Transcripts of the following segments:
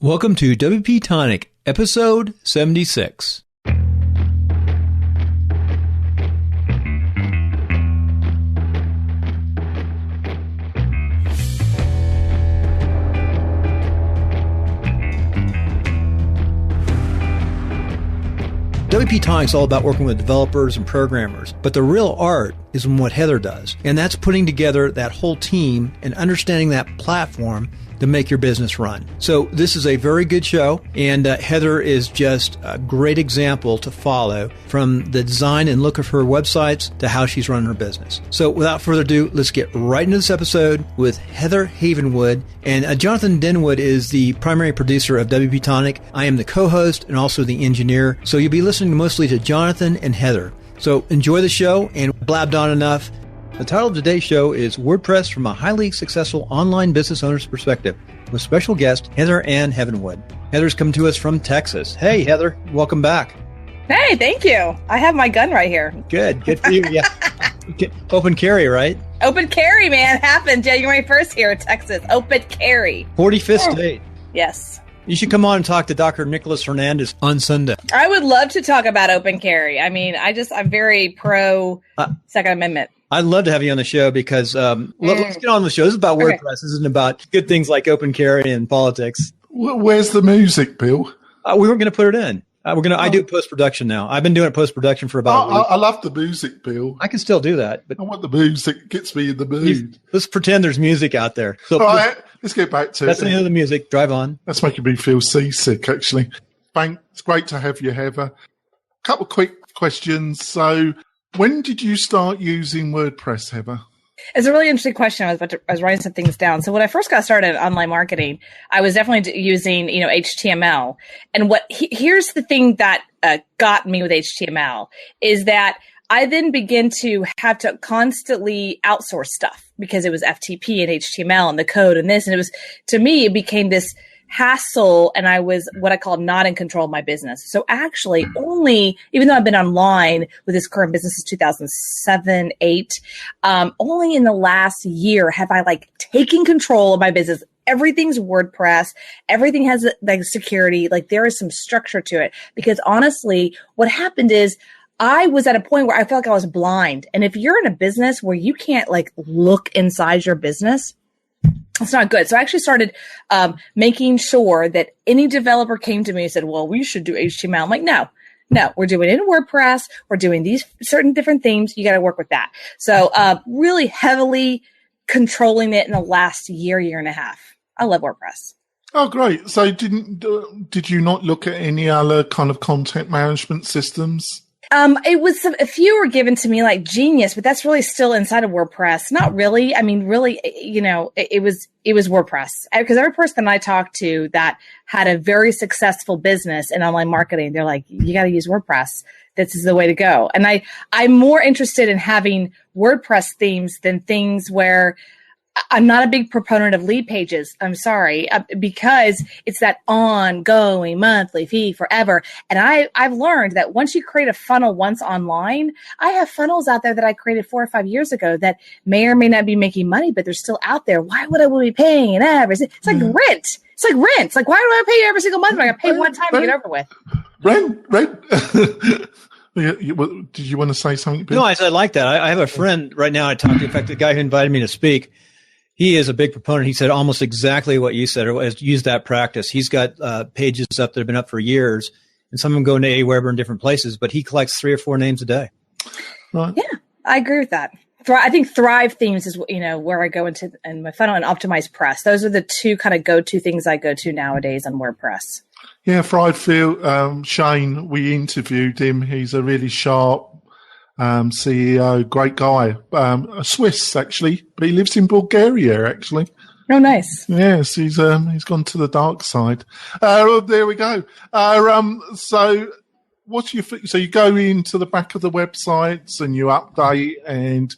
Welcome to WP-Tonic, episode 76. WP-Tonic is all about working with developers and programmers, but the real art is in what Heather does, and that's putting together that whole team and understanding that platform to make your business run. So this is a very good show, and Heather is just a great example to follow, from the design and look of her websites to how she's running her business. So without further ado, let's get right into this episode with Heather Havenwood. And Jonathan Denwood is the primary producer of WP-Tonic. I am the co-host and also the engineer. So you'll be listening mostly to Jonathan and Heather. So enjoy the show, and blabbed on enough. The title of today's show is WordPress from a Highly Successful Online Business Owner's Perspective, with special guest Heather Ann Havenwood. Heather's come to us from Texas. Hey, Heather, welcome back. Hey, thank you. I have my gun right here. Good for you. Yeah, open carry, right? Open carry, man, happened January 1st here in Texas. Open carry. 45th state. Yes. You should come on and talk to Dr. Nicholas Hernandez on Sunday. I would love to talk about open carry. I mean, I'm very pro Second Amendment. I'd love to have you on the show because let's get on the show. This is about WordPress. This isn't about good things like open carry and politics. Where's the music, Bill? We weren't going to put it in. I do post-production now. I've been doing post-production for about a week. I love the music, Bill. I can still do that. But I want the music. It gets me in the mood. Let's pretend there's music out there. So all right, let's get back to that's it. the end of the music. Drive on. That's making me feel seasick, actually. It's great to have you, Heather. Couple of quick questions. So when did you start using WordPress, Heather? It's a really interesting question. I was writing some things down. So when I first got started in online marketing, I was definitely using, HTML. And here's the thing that got me with HTML is that I then began to have to constantly outsource stuff because it was FTP and HTML and the code and this. And to me, it became this hassle, and I was what I call not in control of my business. So actually even though I've been online with this current business since 2007, 8, only in the last year have I taken control of my business. Everything's WordPress. Everything has security. There is some structure to it, because honestly, what happened is I was at a point where I felt like I was blind. And if you're in a business where you can't look inside your business, it's not good. So I actually started making sure that any developer came to me and said, well, we should do HTML. I'm like, no, we're doing it in WordPress. We're doing these certain different things. You got to work with that. So really heavily controlling it in the last year and a half. I love WordPress. Oh, great. So did you not look at any other kind of content management systems? It was a few were given to me like Genius, but that's really still inside of WordPress. Not really. I mean, really, it was WordPress, because every person I talked to that had a very successful business in online marketing, they're like, you got to use WordPress. This is the way to go. And I'm more interested in having WordPress themes than things where I'm not a big proponent of lead pages. I'm sorry, because it's that ongoing monthly fee forever. And I've learned that once you create a funnel once online, I have funnels out there that I created 4 or 5 years ago that may or may not be making money, but they're still out there. Why would I be paying an average? It's like rent. It's like rent. It's like, why do I pay you every single month when I got paid one time to get over with? Rent. Did you want to say something, Bill? No, I like that. I have a friend right now I talked to. In fact, the guy who invited me to speak, he is a big proponent. He said almost exactly what you said, or has used that practice. He's got pages up that have been up for years, and some of them go into Aweber in different places, but he collects 3 or 4 names a day. Right. Yeah, I agree with that. I think Thrive Themes is, where I go into in my funnel, and Optimize Press. Those are the 2 kind of go-to things I go to nowadays on WordPress. Yeah, Thrive Shane, we interviewed him. He's a really sharp CEO, great guy, a Swiss actually, but he lives in Bulgaria actually. Oh, nice. Yes, he's gone to the dark side. There we go. So what's so you go into the back of the websites and you update, and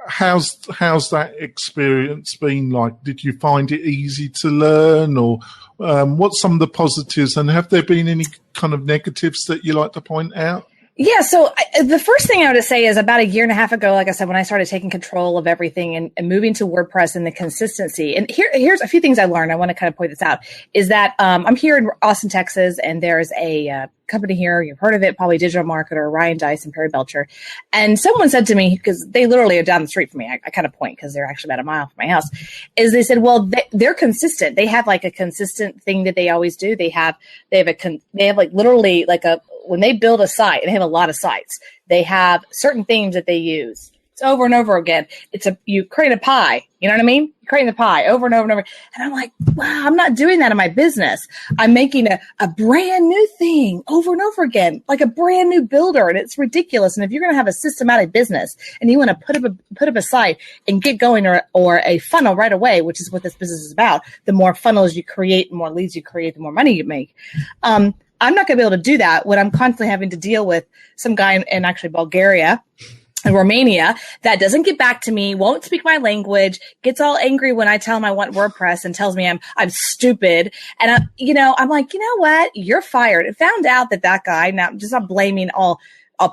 how's that experience been like? Did you find it easy to learn, or what's some of the positives, and have there been any kind of negatives that you like to point out? Yeah. So the first thing I would say is about a year and a half ago, like I said, when I started taking control of everything and moving to WordPress and the consistency. And here's a few things I learned. I want to kind of point this out is that I'm here in Austin, Texas, and there's a company here. You've heard of it, probably digital marketer, Ryan Dice and Perry Belcher. And someone said to me, because they literally are down the street from me, I kind of point because they're actually about a mile from my house, is they said, well, they're consistent. They have like a consistent thing that they always do. They have like literally like when they build a site, and they have a lot of sites, they have certain themes that they use. It's over and over again. You create a pie. You know what I mean? You're creating the pie over and over and over. And I'm like, wow, I'm not doing that in my business. I'm making a brand new thing over and over again, like a brand new builder. And it's ridiculous. And if you're going to have a systematic business and you want to put up a site and get going or a funnel right away, which is what this business is about, the more funnels you create, the more leads you create, the more money you make. I'm not going to be able to do that when I'm constantly having to deal with some guy in actually Bulgaria and Romania that doesn't get back to me, won't speak my language, gets all angry when I tell him I want WordPress and tells me I'm stupid. And I'm like, you know what? You're fired. It found out that guy, now just not blaming all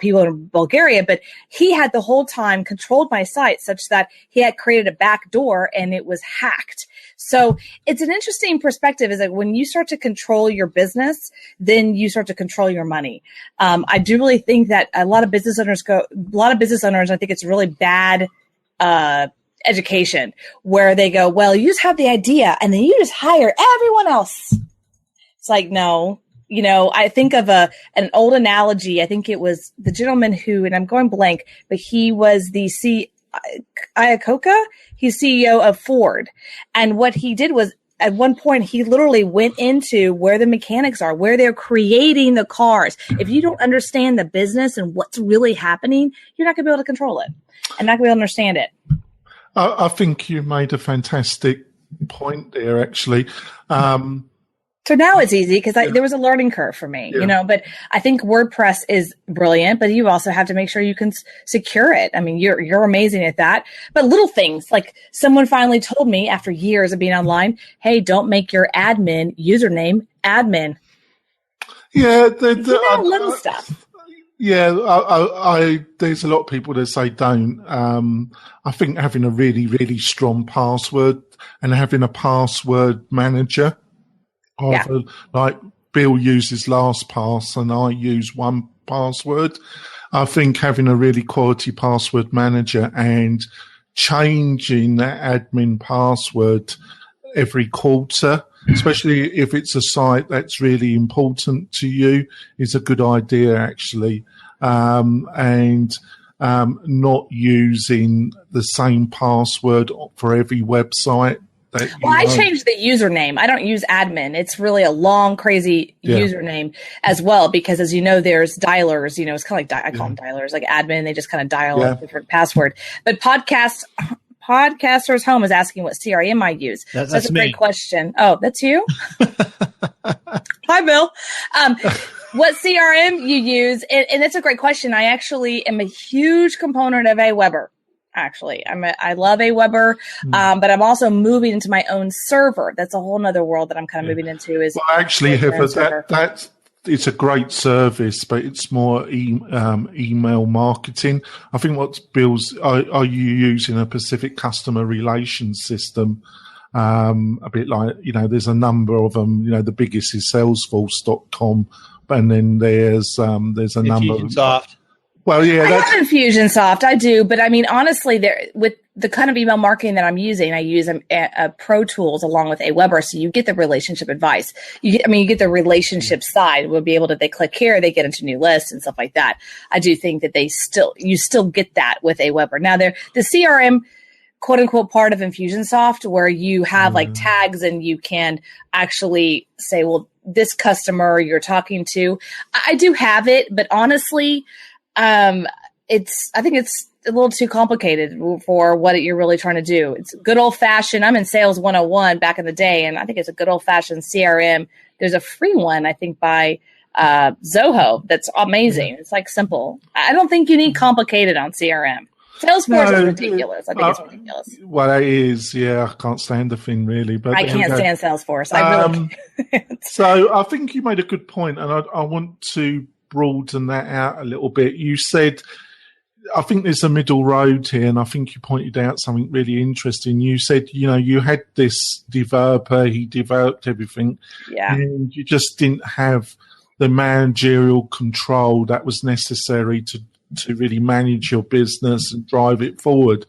people in Bulgaria, but he had the whole time controlled my site such that he had created a back door and it was hacked. So it's an interesting perspective is that when you start to control your business, then you start to control your money. I do really think that a lot of business owners, I think it's really bad, education where they go, well, you just have the idea and then you just hire everyone else. It's like, no. I think of an old analogy. I think it was the gentleman who, and I'm going blank, but he was the Iacocca. He's CEO of Ford. And what he did was at one point, he literally went into where the mechanics are, where they're creating the cars. If you don't understand the business and what's really happening, you're not going to be able to control it and not going to be able to understand it. I think you made a fantastic point there, actually. So now it's easy because there was a learning curve for me, but I think WordPress is brilliant, but you also have to make sure you can secure it. I mean, you're amazing at that, but little things like someone finally told me after years of being online, hey, don't make your admin username admin. Yeah. Little stuff. Yeah. I there's a lot of people that say don't. I think having a really, really strong password and having a password manager. Like Bill uses LastPass and I use 1Password. I think having a really quality password manager and changing that admin password every quarter, especially if it's a site that's really important to you, is a good idea, actually. And not using the same password for every website. I changed the username. I don't use admin. It's really a long, crazy username as well, because as you know, there's dialers, it's kind of like, I call them dialers, like admin. They just kind of dial a different password. But Podcaster's Home is asking what CRM I use. That's a great question. Oh, that's you? Hi, Bill. What CRM you use? And that's a great question. I actually am a huge component of Aweber. Actually, I love Aweber, but I'm also moving into my own server. That's a whole nother world that I'm kind of moving into. I actually have it's a great service, but it's more email marketing. I think what Bill's are you using a specific customer relations system? A bit like there's a number of them. The biggest is Salesforce.com, and then there's a number. Infusionsoft. Well, yeah, I have Infusionsoft. I do, but I mean, honestly, with the kind of email marketing that I'm using, I use a Pro Tools along with Aweber, so you get the relationship advice. You get the relationship side. We'll be able to. They click here, they get into new lists and stuff like that. I do think that you still get that with Aweber. Now, the CRM quote unquote part of Infusionsoft, where you have like tags and you can actually say, well, this customer you're talking to. I do have it, but honestly. I think it's a little too complicated for what you're really trying to do. It's good old fashioned. I'm in Sales 101 back in the day, and I think it's a good old fashioned CRM. There's a free one, I think, by Zoho that's amazing. It's like simple. I don't think you need complicated on CRM. Salesforce is ridiculous. I think it's ridiculous. Well, it is. Yeah, I can't stand the thing really. But I can't stand Salesforce. I really can't. So I think you made a good point, and I want to broaden that out a little bit. You said, I think there's a middle road here, and I think you pointed out something really interesting. You said, you had this developer, he developed everything, and you just didn't have the managerial control that was necessary to really manage your business and drive it forward.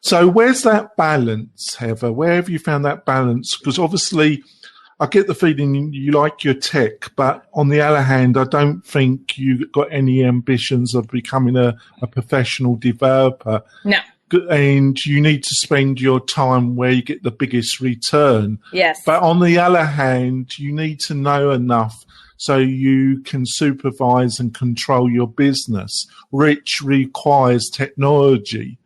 So where's that balance, Heather? Where have you found that balance? Because obviously I get the feeling you like your tech, but on the other hand, I don't think you've got any ambitions of becoming a professional developer. No. And you need to spend your time where you get the biggest return. Yes. But on the other hand, you need to know enough so you can supervise and control your business, which requires technology.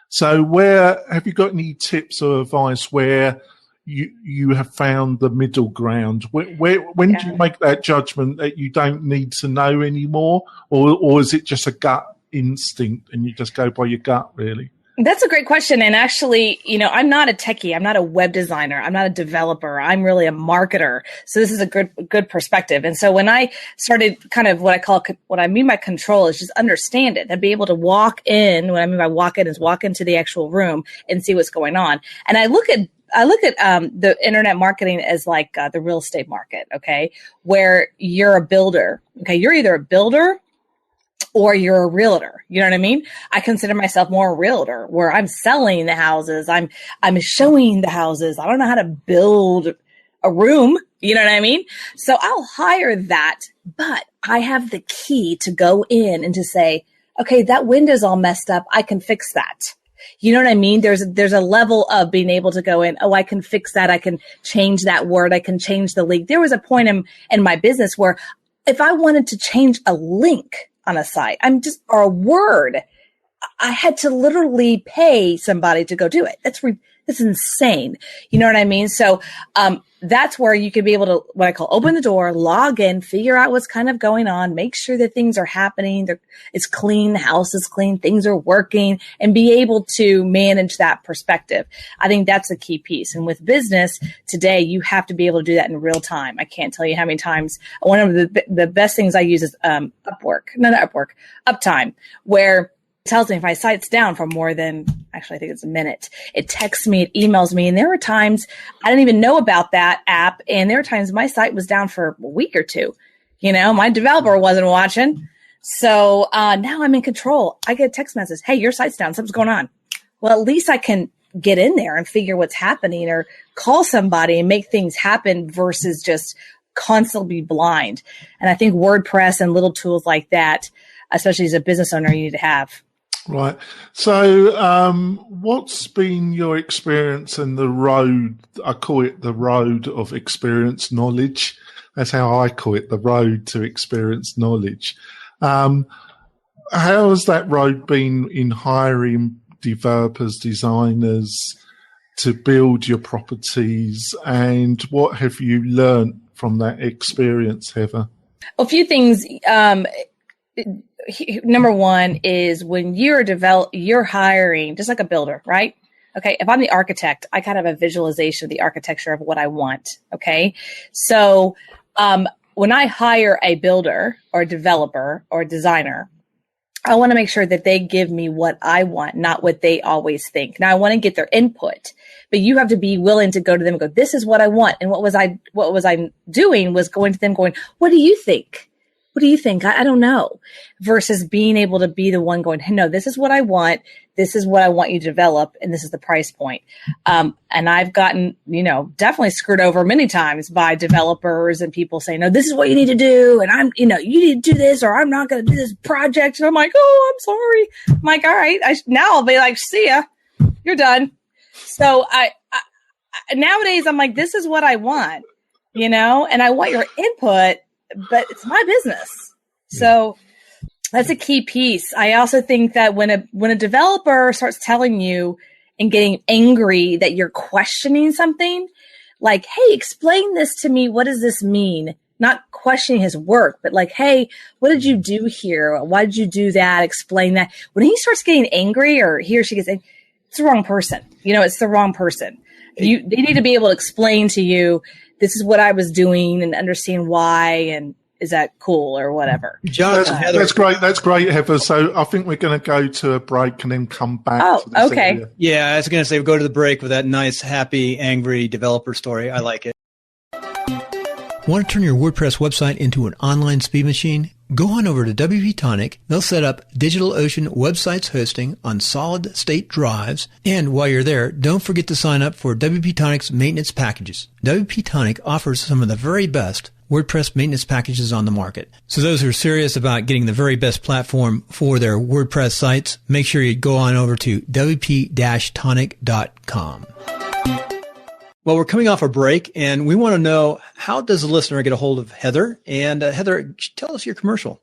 So where have you got any tips or advice where you have found the middle ground? When do you make that judgment that you don't need to know anymore, or is it just a gut instinct and you just go by your gut, really? That's a great question. And actually, I'm not a techie. I'm not a web designer. I'm not a developer. I'm really a marketer. So this is a good perspective. And so when I started kind of what I mean by control is just understand it and be able to walk in. What I mean by walk in is walk into the actual room and see what's going on. And I look at the internet marketing as like the real estate market, okay, where you're a builder. Okay, you're either a builder or you're a realtor. You know what I mean? I consider myself more a realtor, where I'm selling the houses. I'm showing the houses. I don't know how to build a room. You know what I mean? So I'll hire that, but I have the key to go in and to say, okay, that window's all messed up. I can fix that. You know what I mean? There's a level of being able to go in, oh, I can fix that. I can change that word. I can change the link. There was a point in my business where if I wanted to change a link on a site, or a word, I had to literally pay somebody to go do it. That's insane. You know what I mean? So, that's where you can be able to, what I call open the door, log in, figure out what's kind of going on, make sure that things are happening. It's clean. The house is clean. Things are working, and be able to manage that perspective. I think that's the key piece. And with business today, you have to be able to do that in real time. I can't tell you how many times. One of the best things I use is, Uptime, where it tells me if my site's down for more than, actually, I think it's a minute. It texts me, it emails me. And there were times I didn't even know about that app. And there were times my site was down for a week or two. My developer wasn't watching. So now I'm in control. I get a text message. Hey, your site's down. Something's going on. Well, at least I can get in there and figure what's happening, or call somebody and make things happen versus just constantly blind. And I think WordPress and little tools like that, especially as a business owner, you need to have. Right. So what's been your experience in the road? I call it the road of experience knowledge. That's how I call it, the road to experience knowledge. How has that road been in hiring developers, designers to build your properties? And what have you learned from that experience, Heather? A few things. Number one is when you're hiring, just like a builder, right? Okay. If I'm the architect, I kind of have a visualization of the architecture of what I want. Okay. So, when I hire a builder or a developer or a designer, I want to make sure that they give me what I want, not what they always think. Now I want to get their input, but you have to be willing to go to them and go, this is what I want. And what was I doing was going to them going, what do you think? What do you think? I don't know. Versus being able to be the one going, hey, no, this is what I want. This is what I want you to develop. And this is the price point. And I've gotten, definitely screwed over many times by developers and people saying, no, this is what you need to do. And you need to do this, or I'm not going to do this project. And I'm like, oh, I'm sorry. I'm like, all right. Now I'll be like, see ya. You're done. So I nowadays I'm like, this is what I want, and I want your input, but it's my business. So that's a key piece. I also think that when a developer starts telling you and getting angry that you're questioning something, like, hey, explain this to me. What does this mean? Not questioning his work, but like, hey, what did you do here? Why did you do that? Explain that. When he starts getting angry, or he or she gets angry, it's the wrong person. It's the wrong person. They need to be able to explain to you, this is what I was doing, and understand why, and cool or whatever? Jonathan, Heather. That's great. That's great, Heather. So I think we're going to go to a break and then come back to this okay. area. Yeah, I was going to say, we'll go to the break with that nice, happy, angry developer story. I like it. Want to turn your WordPress website into an online speed machine? Go on over to WP-Tonic. They'll set up DigitalOcean websites hosting on solid state drives. And while you're there, don't forget to sign up for WP-Tonic's maintenance packages. WP-Tonic offers some of the very best WordPress maintenance packages on the market. So those who are serious about getting the very best platform for their WordPress sites, make sure you go on over to WP-Tonic.com. Well, we're coming off a break, and we want to know, how does the listener get a hold of Heather? And Heather, tell us your commercial.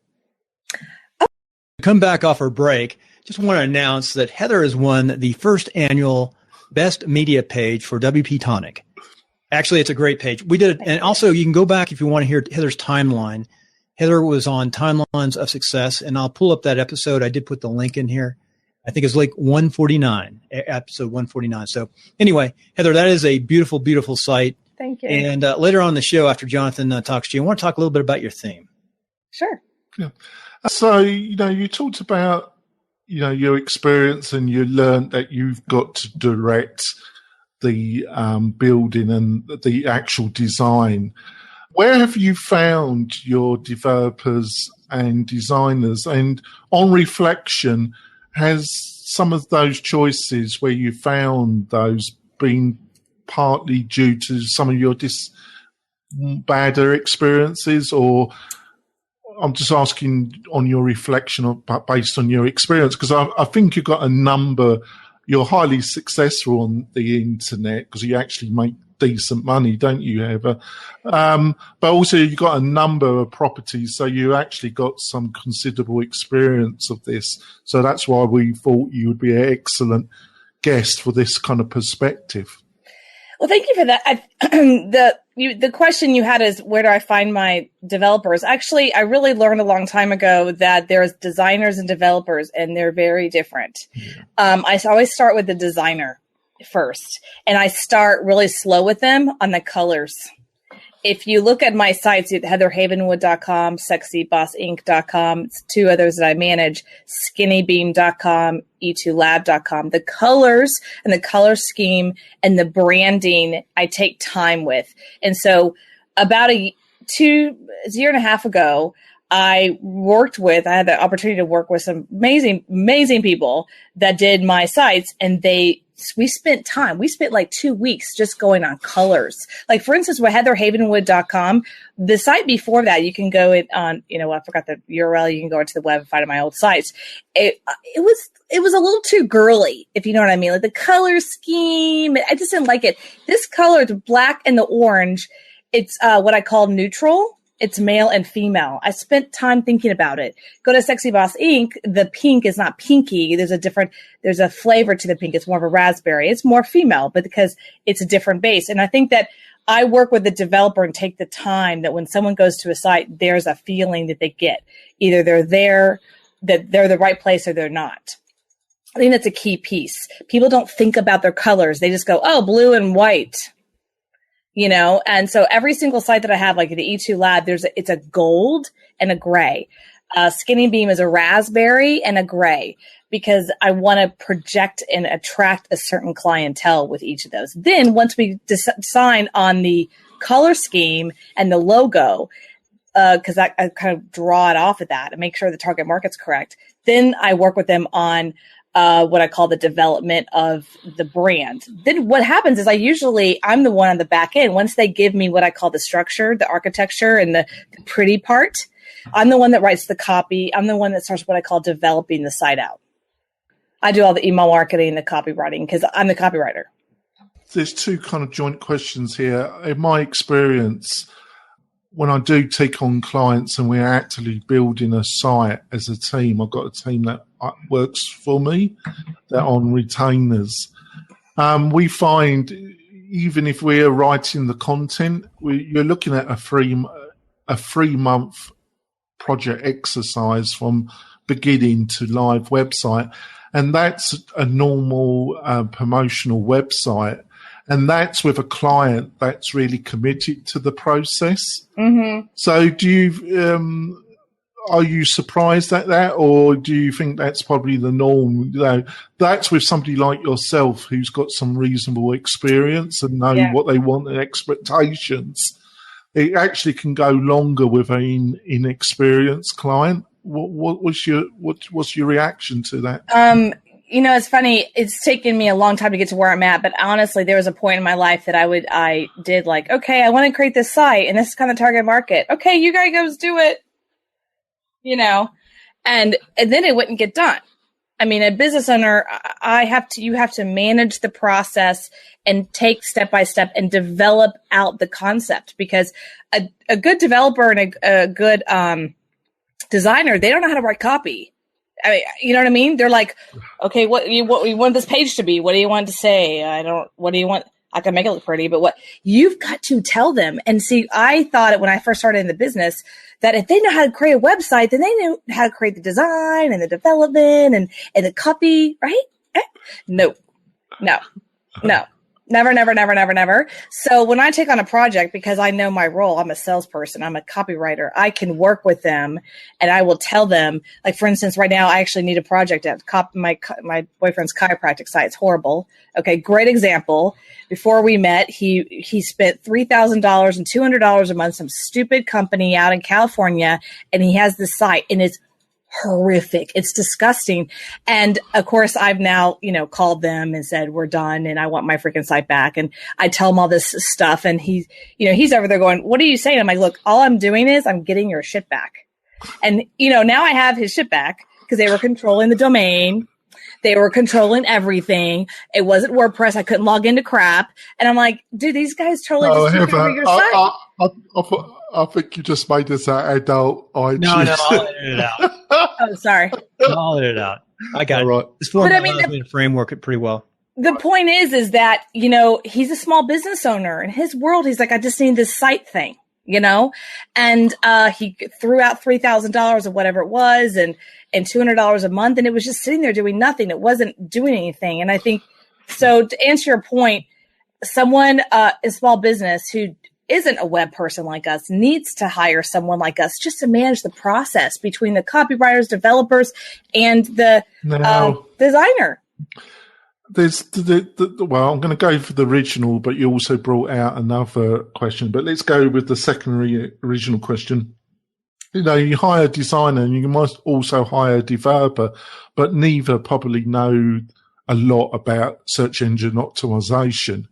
Come back off our break. Just want to announce that Heather has won the first annual Best Media page for WP-Tonic. Actually, it's a great page. We did it, and also you can go back if you want to hear Heather's timeline. Heather was on Timelines of Success, and I'll pull up that episode. I did put the link in here. I think it's like 149, episode 149. So anyway, Heather, that is a beautiful, beautiful site. Thank you. And later on in the show, after Jonathan talks to you, I want to talk a little bit about your theme. Sure. Yeah. So, you talked about, your experience, and you learned that you've got to direct the building and the actual design. Where have you found your developers and designers? And on reflection, has some of those choices where you found those been partly due to some of your badder experiences, or I'm just asking on your reflection based on your experience? Because I think you've got you're highly successful on the internet because you actually make decent money, don't you, Heather? But also you've got a number of properties, so you actually got some considerable experience of this. So that's why we thought you would be an excellent guest for this kind of perspective. Well, thank you for that. The question you had is, where do I find my developers? Actually, I really learned a long time ago that there's designers and developers, and they're very different. Yeah. I always start with the designer first, and I start really slow with them on the colors. If you look at my sites at heatherhavenwood.com, sexybossinc.com, it's two others that I manage, skinnybeam.com, e2lab.com. The colors and the color scheme and the branding I take time with. And so about a year and a half ago, I had the opportunity to work with some amazing, amazing people that did my sites, and we spent time. We spent like 2 weeks just going on colors. Like, for instance, with heatherhavenwood.com, the site before that, you can go on, I forgot the URL. You can go into the web and find my old sites. It was a little too girly, if you know what I mean. Like the color scheme, I just didn't like it. This color, the black and the orange, it's what I call neutral. It's male and female. I spent time thinking about it. Go to Sexy Boss Inc. The pink is not pinky. There's a flavor to the pink. It's more of a raspberry. It's more female, but because it's a different base. And I think that I work with the developer and take the time that when someone goes to a site, there's a feeling that they get. Either they're there, that they're the right place, or they're not. I think that's a key piece. People don't think about their colors. They just go, oh, blue and white. And so every single site that I have, like the E2 Lab, it's a gold and a gray. Skinny Beam is a raspberry and a gray, because I want to project and attract a certain clientele with each of those. Then once we decide on the color scheme and the logo, because I kind of draw it off of that and make sure the target market's correct, then I work with them on what I call the development of the brand. Then what happens is I'm the one on the back end. Once they give me what I call the structure, the architecture, and the pretty part, I'm the one that writes the copy. I'm the one that starts what I call developing the site out. I do all the email marketing and the copywriting because I'm the copywriter. There's two kind of joint questions here. In my experience, when I do take on clients and we're actually building a site as a team, I've got a team that works for me, they're on retainers. We find even if we're writing the content, you're looking at a 3-month project exercise from beginning to live website. And that's a normal promotional website. And that's with a client that's really committed to the process. Mm-hmm. So do you, are you surprised at that, or do you think that's probably the norm? You know, that's with somebody like yourself who's got some reasonable experience and know what they want and expectations. It actually can go longer with an inexperienced client. What's your reaction to that? You know, it's funny. It's taken me a long time to get to where I'm at, but honestly, there was a point in my life that I did like, okay, I want to create this site, and this is kind of target market. Okay, you guys go do it. You know, and then it wouldn't get done. I mean, a business owner, you have to manage the process and take step by step and develop out the concept, because a good developer and a good designer, they don't know how to write copy. I mean, you know what I mean? They're like, okay, what do you want this page to be? What do you want to say? What do you want? I can make it look pretty, but what you've got to tell them. And see, I thought it when I first started in the business that if they know how to create a website, then they know how to create the design and the development and the copy, right? No. Never. So when I take on a project, because I know my role, I'm a salesperson, I'm a copywriter, I can work with them and I will tell them, like, for instance, right now, I actually need a project at my boyfriend's chiropractic site. It's horrible. Okay. Great example. Before we met, he spent $3,000 and $200 a month, some stupid company out in California. And he has this site, and it's horrific. It's disgusting. And of course, I've now, called them and said, we're done and I want my freaking site back. And I tell him all this stuff, and he's over there going, what are you saying? I'm like, look, all I'm doing is I'm getting your shit back. And, now I have his shit back because they were controlling the domain. They were controlling everything. It wasn't WordPress. I couldn't log into crap. And I'm like, dude, these guys totally just took over your site. I think you just made this an adult. No, I'll edit it out. Oh, sorry. I'll edit it out. I got it. Right. This format allows me to framework it pretty well. The point is that, he's a small business owner. In his world, he's like, I just need this site thing, And he threw out $3,000 or whatever it was and $200 a month. And it was just sitting there doing nothing. It wasn't doing anything. And I think, so to answer your point, someone in small business who isn't a web person like us needs to hire someone like us just to manage the process between the copywriters, developers, and the designer. There's well, I'm going to go for the original, but you also brought out another question. But let's go with the secondary original question. You hire a designer and you must also hire a developer, but neither probably know a lot about search engine optimization.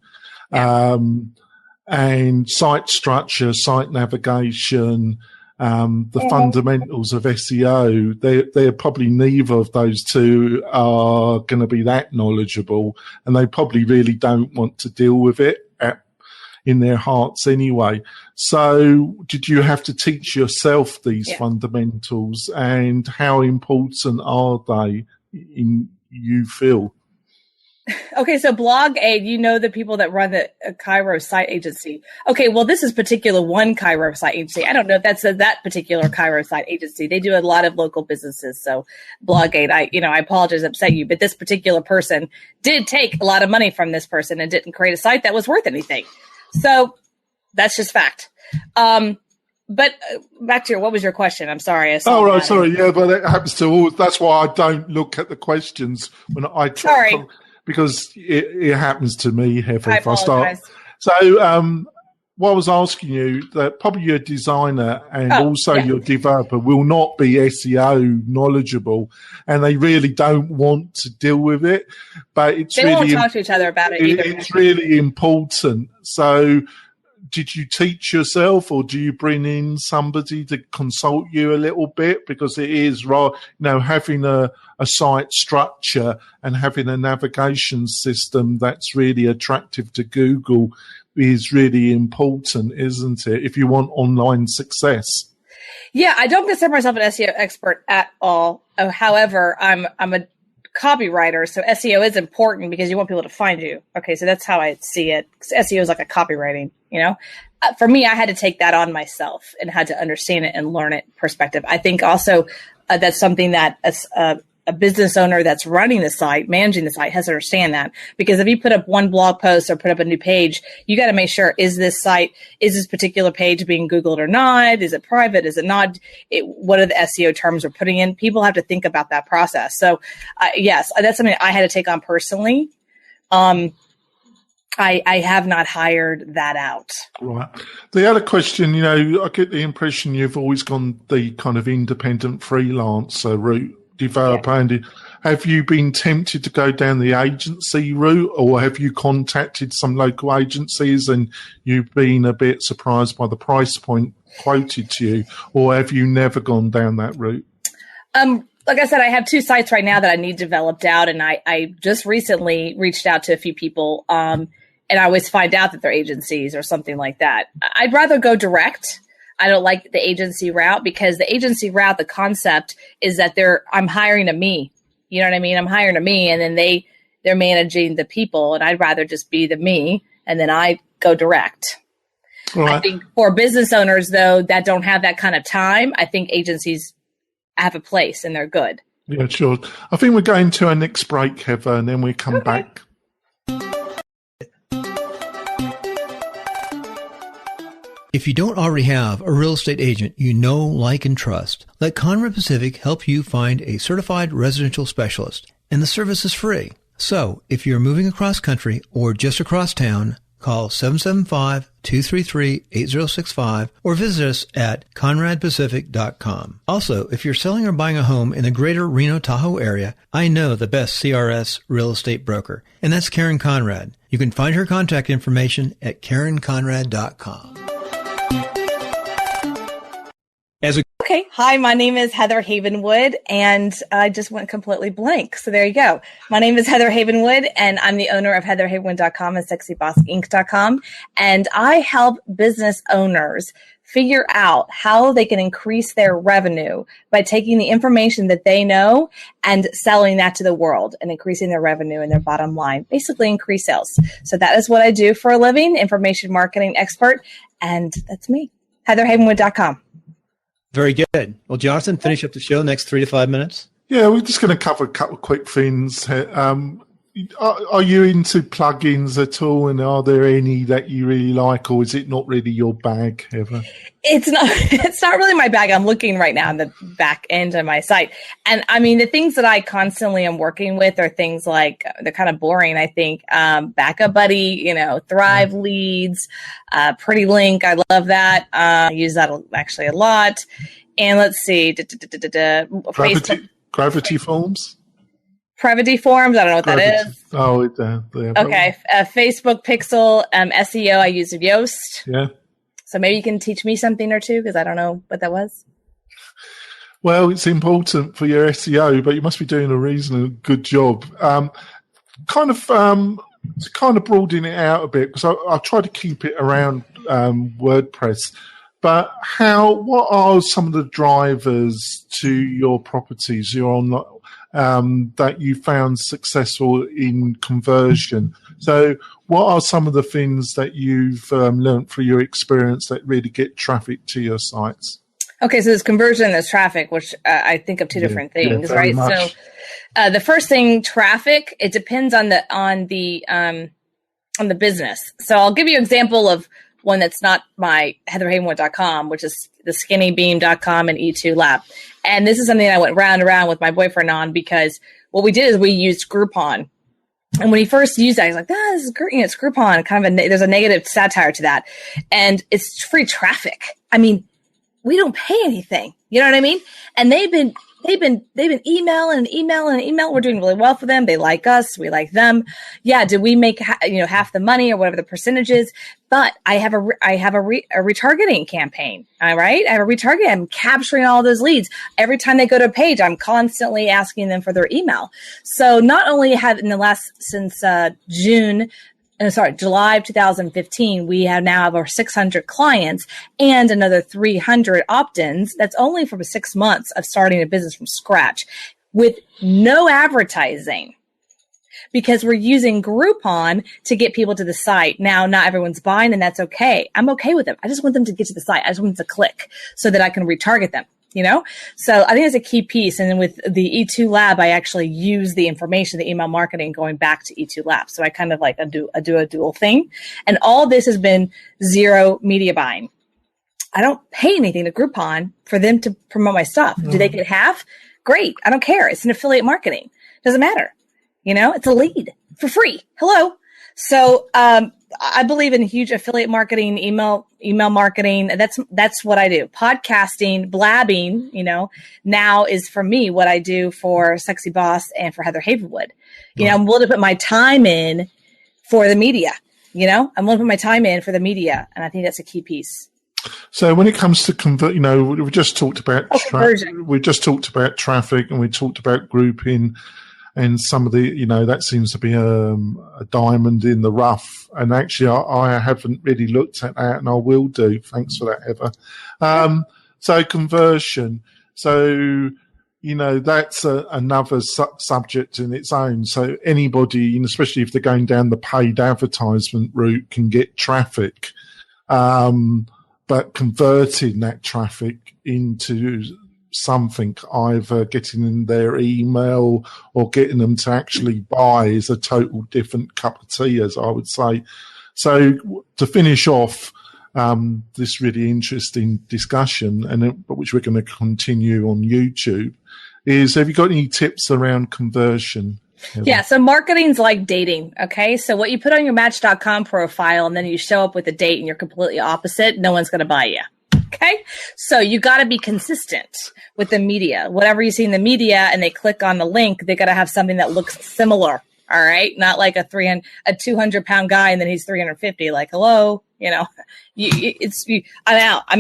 Yeah. And site structure, site navigation, the fundamentals of SEO, they're probably neither of those two are going to be that knowledgeable, and they probably really don't want to deal with it in their hearts anyway. So did you have to teach yourself these fundamentals, and how important are they in you feel? Okay, so Blog Aid, the people that run the Cairo site agency. Okay, well, this is particular one Cairo site agency. I don't know if that's that particular Cairo site agency. They do a lot of local businesses. So Blog Aid, I apologize to upset you, but this particular person did take a lot of money from this person and didn't create a site that was worth anything. So that's just fact. But back to what was your question? I'm sorry. Sorry. Yeah, but it happens to all. That's why I don't look at the questions when I try. Sorry. Because it happens to me, Heather, if I start. So what I was asking you, that probably your designer and your developer will not be SEO knowledgeable, and they really don't want to deal with it. But they won't talk to each other about it either. It's really important. So did you teach yourself, or do you bring in somebody to consult you a little bit? Because it is right, having a site structure and having a navigation system that's really attractive to Google is really important, isn't it, if you want online success? Yeah, I don't consider myself an SEO expert at all. However, I'm a copywriter, so SEO is important because you want people to find you. Okay, so that's how I see it. SEO is like a copywriting, For me, I had to take that on myself and had to understand it and learn it perspective. I think also that's something that a business owner that's running the site, managing the site, has to understand that. Because if you put up one blog post or put up a new page, you got to make sure, is this particular page being Googled or not? Is it private? Is it not? What are the SEO terms we're putting in? People have to think about that process. So yes, that's something I had to take on personally. I have not hired that out. Right. The other question, I get the impression you've always gone the kind of independent freelancer route, developer. Yeah. And have you been tempted to go down the agency route, or have you contacted some local agencies and you've been a bit surprised by the price point quoted to you, or have you never gone down that route? Like I said, I have 2 sites right now that I need developed out, and I just recently reached out to a few people, and I always find out that they're agencies or something like that. I'd rather go direct. I don't like the agency route, because the agency route, the concept is that I'm hiring a me. You know what I mean? I'm hiring a me, and then they're managing the people, and I'd rather just be the me, and then I go direct. Right. I think for business owners, though, that don't have that kind of time, I think agencies have a place, and they're good. Yeah, sure. I think we're going to our next break, Heather, and then we come back. If you don't already have a real estate agent you know, like, and trust, let Conrad Pacific help you find a certified residential specialist, and the service is free. So, if you're moving across country or just across town, call 775-233-8065 or visit us at conradpacific.com. Also, if you're selling or buying a home in the greater Reno, Tahoe area, I know the best CRS real estate broker, and that's Karen Conrad. You can find her contact information at karenconrad.com. Okay. Hi, my name is Heather Havenwood, and I just went completely blank. So there you go. My name is Heather Havenwood, and I'm the owner of heatherhavenwood.com and sexybossinc.com. And I help business owners figure out how they can increase their revenue by taking the information that they know and selling that to the world and increasing their revenue and their bottom line, basically increase sales. So that is what I do for a living, information marketing expert. And that's me, heatherhavenwood.com. Very good. Well, Jonathan, finish up the show next 3 to 5 minutes. Yeah, we're just going to cover a couple of quick things. Are you into plugins at all, and are there any that you really like, or is it not really your bag, Heather? It's not really my bag. I'm looking right now on the back end of my site. And I mean, the things that I constantly am working with are things like, they're kind of boring, I think. Backup Buddy, Thrive Leads, Pretty Link. I love that. I use that actually a lot. And let's see, Gravity Forms? Gravity Forms, I don't know what that is. Oh, okay. Facebook Pixel, SEO, I use Yoast. Yeah. So maybe you can teach me something or two, because I don't know what that was. Well, it's important for your SEO, but you must be doing a reasonably good job. To kind of broaden it out a bit, because I try to keep it around WordPress. But what are some of the drivers to your properties you're on that you found successful in conversion? So what are some of the things that you've learned through your experience that really get traffic to your sites? Okay, so there's conversion and there's traffic, which I think of two different things, right? Much. So the first thing, traffic, it depends on the business. So I'll give you an example of one that's not my heatherhavenwood.com, which is the skinnybeam.com and E2 Lab. And this is something I went round and round with my boyfriend on, because what we did is we used Groupon. And when he first used that, he's like, this is great. It's Groupon. There's a negative satire to that. And it's free traffic. I mean, we don't pay anything. You know what I mean? And they've been emailing. We're doing really well for them. They like us. We like them. Yeah. Did we make half the money or whatever the percentage is? But I have a retargeting campaign. All right. I have a retargeting. I'm capturing all those leads. Every time they go to a page, I'm constantly asking them for their email. So not only have since July of 2015, we now have over 600 clients and another 300 opt-ins. That's only from 6 months of starting a business from scratch with no advertising, because we're using Groupon to get people to the site. Now, not everyone's buying, and that's okay. I'm okay with it. I just want them to get to the site. I just want them to click so that I can retarget them. So I think it's a key piece. And then with the E2 Lab, I actually use the information, the email marketing going back to E2 Lab. So I kind of like do a dual thing. And all this has been zero media buying. I don't pay anything to Groupon for them to promote my stuff. Do they get half? Great. I don't care. It's an affiliate marketing. Doesn't matter. It's a lead for free. Hello. So, I believe in huge affiliate marketing, email marketing. That's what I do. Podcasting, blabbing, now is for me what I do for Sexy Boss and for Heather Havenwood. I'm willing to put my time in for the media. I'm willing to put my time in for the media. And I think that's a key piece. So when it comes to convert, we just talked about conversion. We just talked about traffic, and we talked about grouping, and some of the, that seems to be a diamond in the rough. And actually, I haven't really looked at that, and I will do. Thanks for that, Heather. So conversion. So, that's another subject in its own. So anybody, especially if they're going down the paid advertisement route, can get traffic. But converting that traffic into something, either getting in their email or getting them to actually buy, is a total different cup of tea, as I would say. So to finish off this really interesting discussion, which we're going to continue on YouTube, is, have you got any tips around conversion? Yeah, so marketing's like dating, okay? So what you put on your Match.com profile and then you show up with a date and you're completely opposite, no one's going to buy you, okay? So you got to be consistent with the media. Whatever you see in the media and they click on the link, they got to have something that looks similar, all right? Not like a 200-pound guy and then he's 350, like, hello, I'm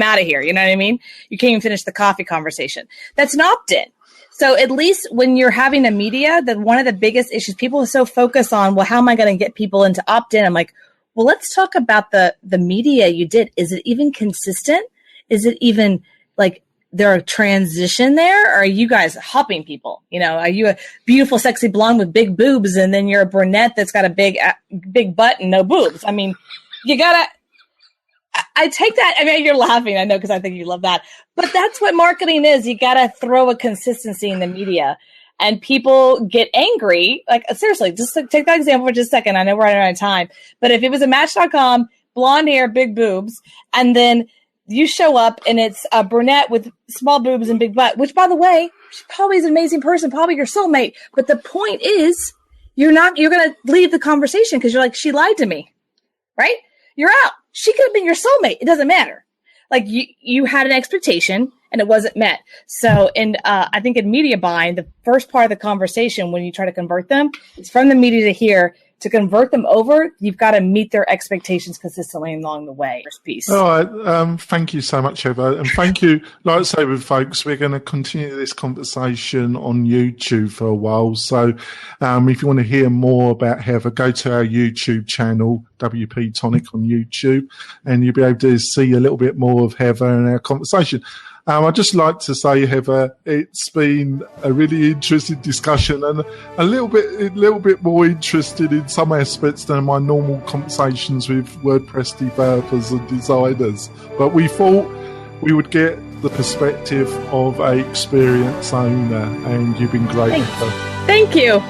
out of here, you know what I mean? You can't even finish the coffee conversation. That's an opt-in. So at least when you're having a media, that one of the biggest issues, people are so focused on, well, how am I going to get people into opt-in? I'm like, well, let's talk about the media you did. Is it even consistent? Is it even like there a transition there? Or are you guys hopping people? Are you a beautiful, sexy blonde with big boobs and then you're a brunette that's got a big butt and no boobs? I mean, you gotta. I take that. I mean, you're laughing, I know, because I think you love that. But that's what marketing is. You got to throw a consistency in the media. And people get angry. Like, seriously, just take that example for just a second. I know we're running out of time. But if it was a Match.com, blonde hair, big boobs, and then you show up and it's a brunette with small boobs and big butt, which, by the way, she probably is an amazing person, probably your soulmate. But the point is, you're going to leave the conversation because you're like, she lied to me, right? You're out. She could have been your soulmate. It doesn't matter. Like you had an expectation and it wasn't met. So I think in media buying, the first part of the conversation when you try to convert them, it's from the media to here. To convert them over, you've got to meet their expectations consistently along the way. First piece. All right. Thank you so much, Heather. And thank you. Like I say, with folks, we're going to continue this conversation on YouTube for a while. So if you want to hear more about Heather, go to our YouTube channel, WP-Tonic on YouTube, and you'll be able to see a little bit more of Heather and our conversation. I'd just like to say, Heather, it's been a really interesting discussion and a little bit more interested in some aspects than my normal conversations with WordPress developers and designers. But we thought we would get the perspective of an experienced owner, and you've been great, Heather. Thank you.